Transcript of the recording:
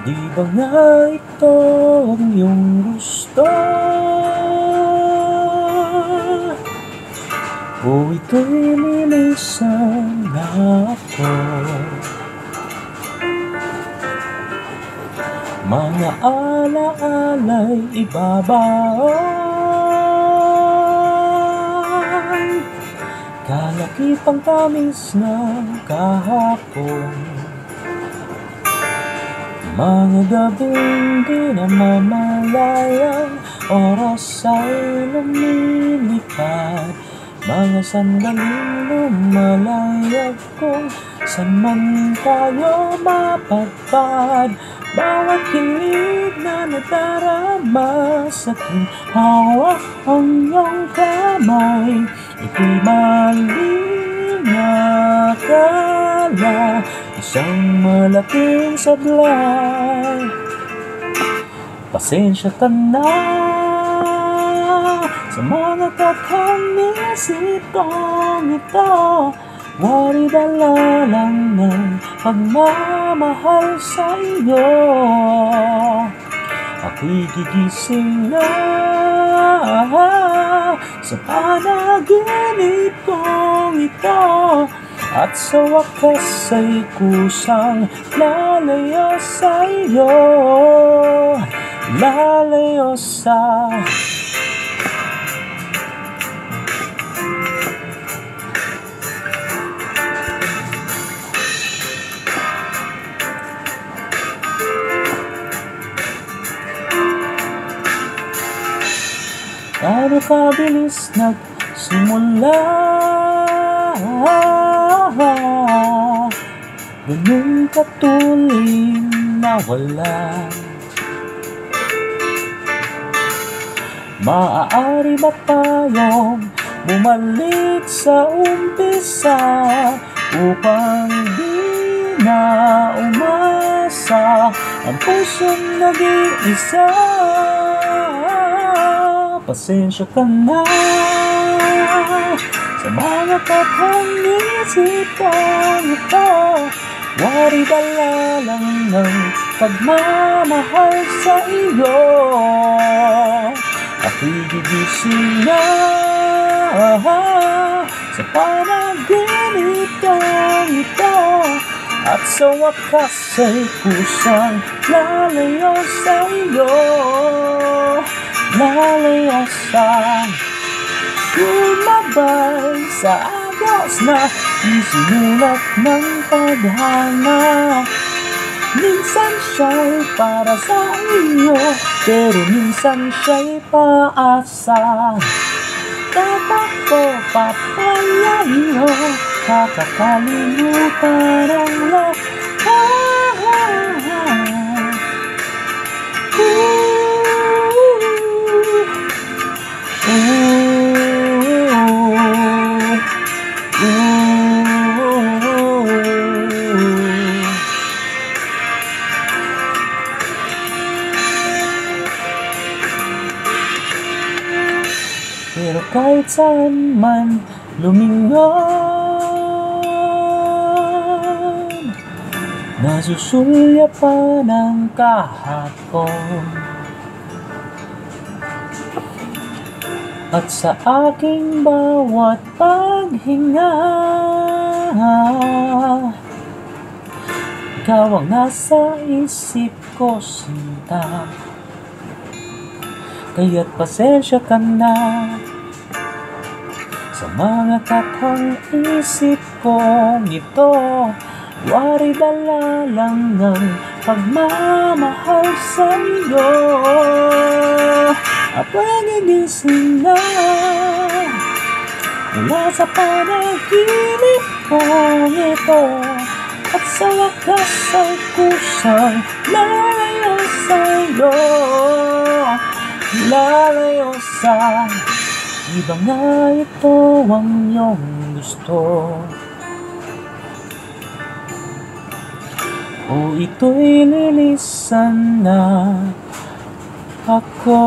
Di ba nga ito ang iyong gusto? O ito'y lilisan na ako? Mga alaala'y ibabaon, kalakipang tamis ng kahapon. Mga gabing di namamalayang oras ay lumilipad, mga sandaling lumalayag kung saan man tayo mapadpad. Bawat kilig na nadarama sa tuwing hawak ang iyong kamay, ito'y maling akala, isang malaking sablay. Pasensya ka na sa mga kakanisip kong ito, wari dala lang ng pagmamahal sa iyo. Ako'y gigising na sa panaginip kong ito, at sa wakas ay kusang lalayo sa iyo, lalayo sa Gaano kabilis nagsimula, ganun katuloy nawala. Maaari ba tayong bumalik sa umpisa upang di na umasa ang pusong nag-iisa? Pasensya ka na sa mga kakanisip kong ito, wari dala lang ng pagmamahal sa iyo. Ako'y gigising na sa panaginip kong ito, at sa wakas ay kusang lalayo sa iyo, lalayo sa lumabay sa agos na isinulat ng tadhana. Minsan siya'y para sa iyo, pero minsan siya'y paasa. Dapat ko papayayo, kakakalimutan ang lahat. Pero kahit saan man lumingon, nasusulyapan ng kahapon, at sa aking bawat paghinga, ikaw ang nasa isip ko, sinta. Kaya't pasensya ka na sa mga katang isip kong ito, wari dala lang ng pagmamahal sa iyo. Ako'y gigising na mula sa panaginip kong ito, at sa wakas ay kusang lalayo sa iyo, lalayo sa iba nga ito ang iyong gusto. O ito'y lilisan na ako.